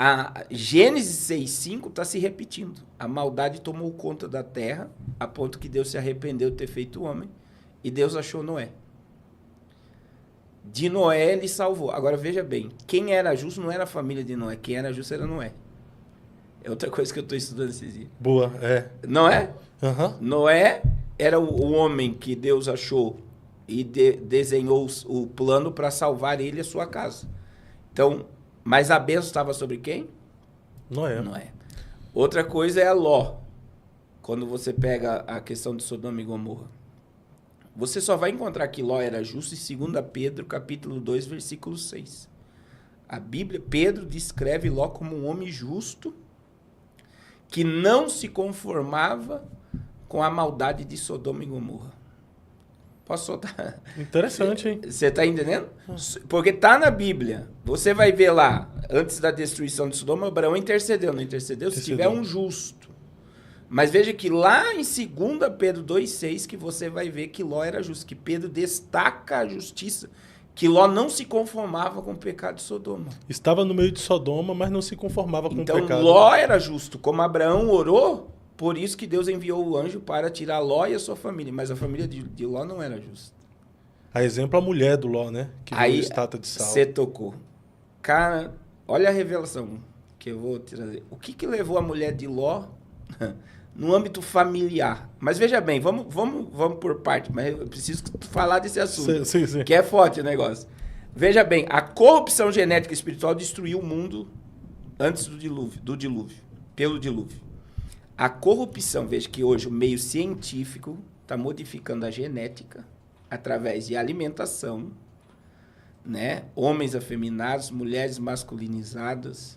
A Gênesis 6:5 está se repetindo. A maldade tomou conta da terra, a ponto que Deus se arrependeu de ter feito o homem, e Deus achou Noé. De Noé ele salvou. Agora veja bem, quem era justo não era a família de Noé, quem era justo era Noé. É outra coisa que eu estou estudando esses dias. Boa, é. Não é? Uhum. Noé era o homem que Deus achou e desenhou o plano para salvar ele e a sua casa. Então, mas a bênção estava sobre quem? Noé. Noé. Outra coisa é a Ló. Quando você pega a questão de Sodoma e Gomorra. Você só vai encontrar que Ló era justo em 2 Pedro, capítulo 2, versículo 6. A Bíblia, Pedro descreve Ló como um homem justo que não se conformava com a maldade de Sodoma e Gomorra. Posso soltar? Interessante, hein? Você está entendendo? Porque está na Bíblia. Você vai ver lá, antes da destruição de Sodoma, Abraão intercedeu. Não intercedeu? Se tiver um justo. Mas veja que lá em 2 Pedro 2,6 que você vai ver que Ló era justo, que Pedro destaca a justiça, que Ló não se conformava com o pecado de Sodoma. Estava no meio de Sodoma, mas não se conformava com o pecado. Então Ló era justo, como Abraão orou, por isso que Deus enviou o anjo para tirar Ló e a sua família, mas a família de Ló não era justa. A exemplo, a mulher do Ló, né? Que aí estátua de sal. Você tocou. Cara, olha a revelação que eu vou trazer. O que levou a mulher de Ló no âmbito familiar? Mas veja bem, vamos por parte, mas eu preciso falar desse assunto, sim. que é forte o negócio. Veja bem, a corrupção genética e espiritual destruiu o mundo antes do dilúvio, pelo dilúvio. A corrupção, veja que hoje o meio científico está modificando a genética através de alimentação, né? Homens afeminados, mulheres masculinizadas,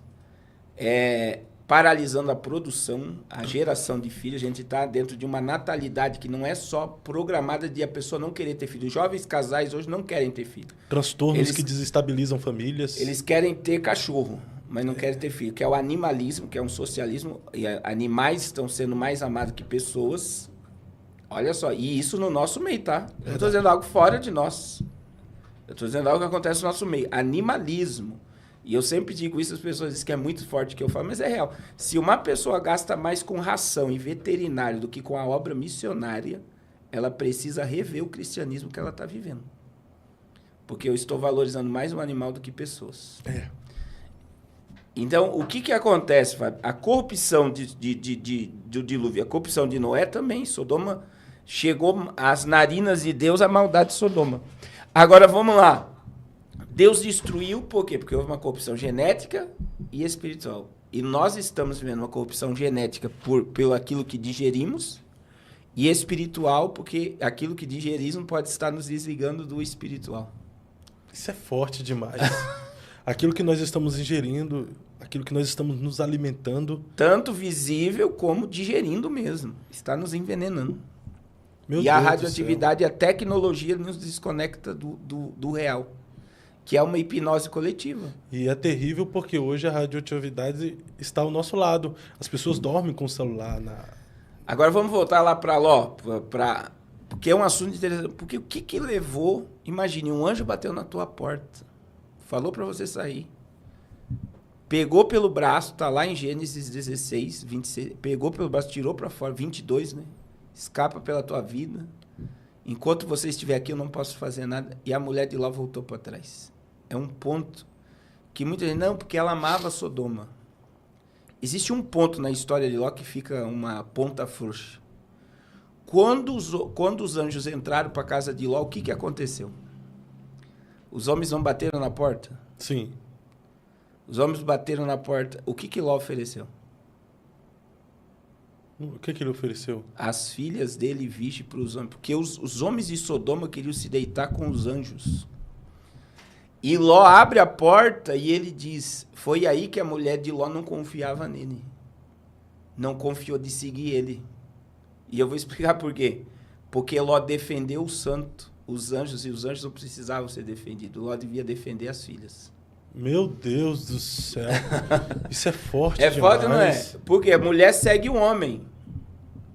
paralisando a produção, a geração de filhos. A gente está dentro de uma natalidade que não é só programada de a pessoa não querer ter filho. Os jovens casais hoje não querem ter filho. Transtornos que desestabilizam famílias. Eles querem ter cachorro, mas não querem ter filho, que é o animalismo, que é um socialismo. E animais estão sendo mais amados que pessoas. Olha só, e isso no nosso meio, tá? Eu não estou dizendo algo fora de nós. Eu estou dizendo algo que acontece no nosso meio. Animalismo. E eu sempre digo isso, as pessoas dizem que é muito forte que eu falo, mas é real. Se uma pessoa gasta mais com ração e veterinário do que com a obra missionária, ela precisa rever o cristianismo que ela está vivendo. Porque eu estou valorizando mais um animal do que pessoas. Então, o que acontece, Fábio? A corrupção do dilúvio, a corrupção de Noé também. Sodoma chegou às narinas de Deus a maldade de Sodoma. Agora, vamos lá. Deus destruiu por quê? Porque houve uma corrupção genética e espiritual. E nós estamos vivendo uma corrupção genética pelo aquilo que digerimos e espiritual porque aquilo que digerimos pode estar nos desligando do espiritual. Isso é forte demais. Aquilo que nós estamos ingerindo, aquilo que nós estamos nos alimentando. Tanto visível como digerindo mesmo. Está nos envenenando. Meu e Deus a radioatividade e a tecnologia nos desconecta do real. Que é uma hipnose coletiva. E é terrível porque hoje a radioatividade está ao nosso lado. As pessoas dormem com o celular. Agora vamos voltar lá para Ló, porque é um assunto interessante. Porque o que levou... Imagine, um anjo bateu na tua porta, falou para você sair, pegou pelo braço, tá lá em Gênesis 16, 26, pegou pelo braço, tirou para fora, 22, né? Escapa pela tua vida. Enquanto você estiver aqui, eu não posso fazer nada. E a mulher de Ló voltou para trás. É um ponto que muita gente... Não, porque ela amava Sodoma. Existe um ponto na história de Ló que fica uma ponta frouxa. Quando os anjos entraram para a casa de Ló, o que aconteceu? Os homens não bateram na porta? Sim. Os homens bateram na porta. O que Ló ofereceu? O que ele ofereceu? As filhas dele virgem para os homens. Porque os homens de Sodoma queriam se deitar com os anjos. E Ló abre a porta e ele diz... Foi aí que a mulher de Ló não confiava nele. Não confiou de seguir ele. E eu vou explicar por quê. Porque Ló defendeu o santo, os anjos, e os anjos não precisavam ser defendidos. Ló devia defender as filhas. Meu Deus do céu. Isso é forte demais. É demais. forte, não é? Porque a mulher segue o homem.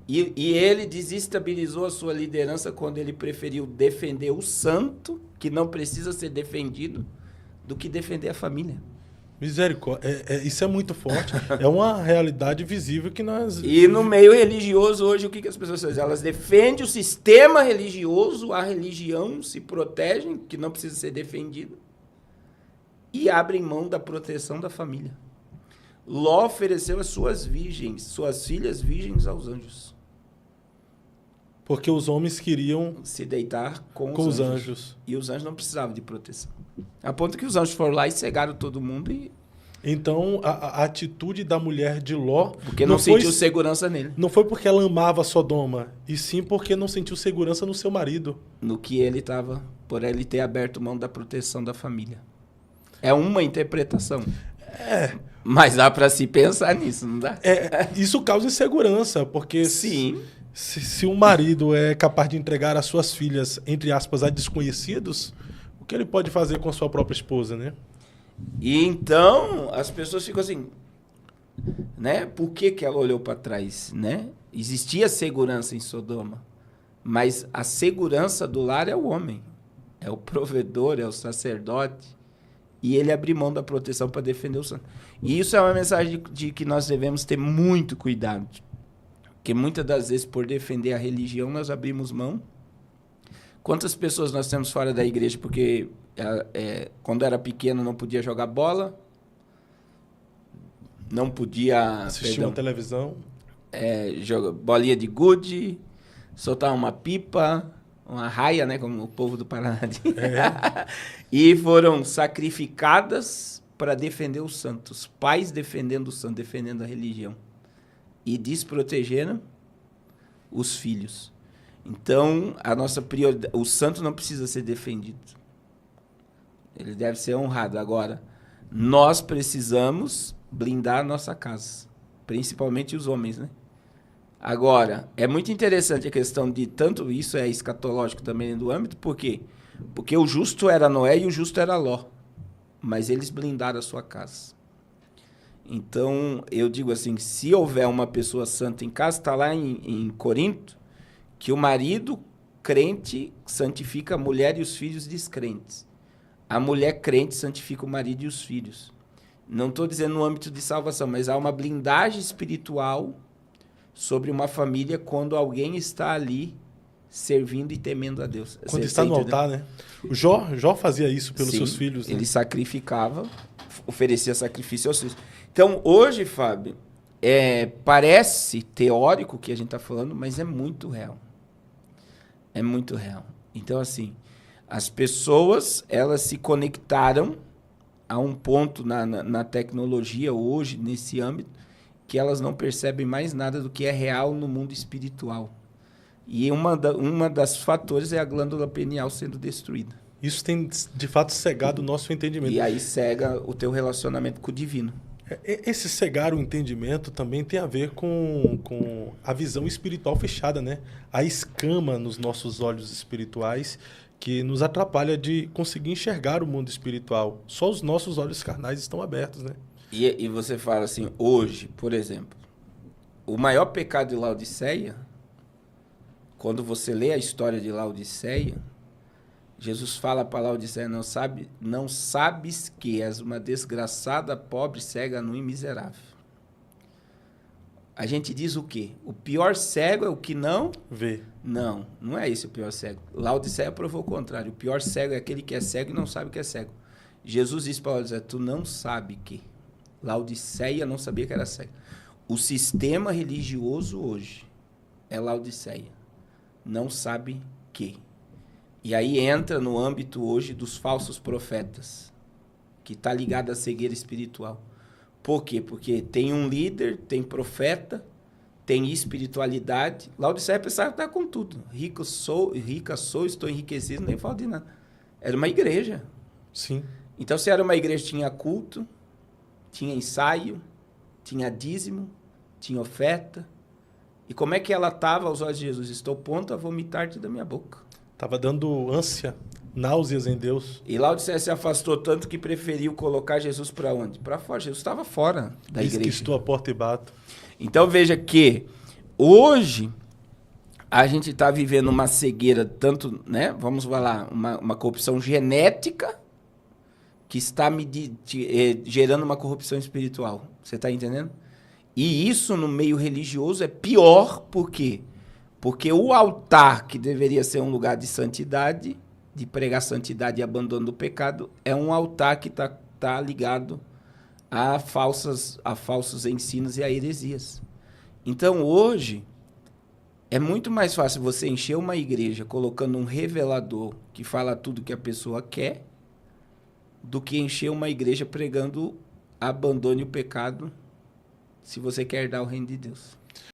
E ele desestabilizou a sua liderança quando ele preferiu defender o santo, que não precisa ser defendido, do que defender a família. Misericórdia. Isso é muito forte. É uma realidade visível que nós... E no meio religioso hoje, o que as pessoas fazem? Elas defendem o sistema religioso, a religião, se protegem, que não precisa ser defendido, e abrem mão da proteção da família. Ló ofereceu as suas filhas virgens aos anjos. Porque os homens queriam se deitar com os anjos. E os anjos não precisavam de proteção. A ponto que os anjos foram lá e cegaram todo mundo. Então, a atitude da mulher de Ló... Porque não sentiu segurança nele. Não foi porque ela amava Sodoma, e sim porque não sentiu segurança no seu marido. No que ele estava, por ele ter aberto mão da proteção da família. É uma interpretação. Mas dá para se pensar nisso, não dá? Isso causa insegurança, porque... Sim. Se um marido é capaz de entregar as suas filhas, entre aspas, a desconhecidos, o que ele pode fazer com a sua própria esposa, né? E então, as pessoas ficam assim, né? Por que ela olhou para trás, né? Existia segurança em Sodoma, mas a segurança do lar é o homem, é o provedor, é o sacerdote, e ele abriu mão da proteção para defender o santo. E isso é uma mensagem de que nós devemos ter muito cuidado. Porque muitas das vezes, por defender a religião, nós abrimos mão. Quantas pessoas nós temos fora da igreja porque quando era pequeno não podia jogar bola, não podia... assistir uma televisão. Jogar bolinha de gude, soltar uma pipa, uma raia, né, como o povo do Paraná diz. E foram sacrificadas para defender os santos. Pais defendendo o santo, defendendo a religião. E desprotegeram os filhos. Então, a nossa prioridade... O santo não precisa ser defendido. Ele deve ser honrado. Agora, nós precisamos blindar a nossa casa. Principalmente os homens, né? Agora, é muito interessante a questão de... Tanto isso é escatológico também do âmbito. Por quê? Porque o justo era Noé e o justo era Ló. Mas eles blindaram a sua casa. Então, eu digo assim, se houver uma pessoa santa em casa, está lá em Corinto, que o marido crente santifica a mulher e os filhos descrentes. A mulher crente santifica o marido e os filhos. Não estou dizendo no âmbito de salvação, mas há uma blindagem espiritual sobre uma família quando alguém está ali servindo e temendo a Deus. Quando está no altar, né? O Jó fazia isso pelos seus filhos. Né? Ele sacrificava, oferecia sacrifício aos filhos. Então, hoje, Fábio, parece teórico o que a gente está falando, mas é muito real. É muito real. Então, assim, as pessoas, elas se conectaram a um ponto na tecnologia hoje, nesse âmbito, que elas não percebem mais nada do que é real no mundo espiritual. E uma das fatores é a glândula pineal sendo destruída. Isso tem, de fato, cegado o nosso entendimento. E aí cega o teu relacionamento com o divino. Esse cegar o entendimento também tem a ver com a visão espiritual fechada, né? A escama nos nossos olhos espirituais que nos atrapalha de conseguir enxergar o mundo espiritual. Só os nossos olhos carnais estão abertos, né? E você fala assim, hoje, por exemplo, o maior pecado de Laodiceia, quando você lê a história de Laodiceia, Jesus fala para Laodiceia, não sabes que és uma desgraçada, pobre, cega, nua e miserável. A gente diz o quê? O pior cego é o que não vê. Não é esse o pior cego. Laodiceia provou o contrário. O pior cego é aquele que é cego e não sabe que é cego. Jesus disse para Laodiceia, tu não sabe que. Laodiceia não sabia que era cego. O sistema religioso hoje é Laodiceia. Não sabe que. E aí entra no âmbito hoje dos falsos profetas, que está ligado à cegueira espiritual. Por quê? Porque tem um líder, tem profeta, tem espiritualidade. Laodiceia pensava que estava com tudo. Rica sou, estou enriquecido, nem falta de nada. Era uma igreja. Sim. Então, se era uma igreja, tinha culto, tinha ensaio, tinha dízimo, tinha oferta. E como é que ela estava aos olhos de Jesus? Estou pronto a vomitar-te da minha boca. Estava dando ânsia, náuseas em Deus. E Laodiceia se afastou tanto que preferiu colocar Jesus para onde? Para fora. Jesus estava fora da igreja. Diz que estou à porta e bato. Então veja que hoje a gente está vivendo uma cegueira, tanto, né? Vamos falar, uma corrupção genética, que está gerando uma corrupção espiritual. Você está entendendo? E isso no meio religioso é pior, por quê? Porque o altar, que deveria ser um lugar de santidade, de pregar santidade e abandono do pecado, é um altar que tá ligado a falsos ensinos e a heresias. Então, hoje, é muito mais fácil você encher uma igreja colocando um revelador que fala tudo que a pessoa quer, do que encher uma igreja pregando abandone o pecado, se você quer dar o reino de Deus.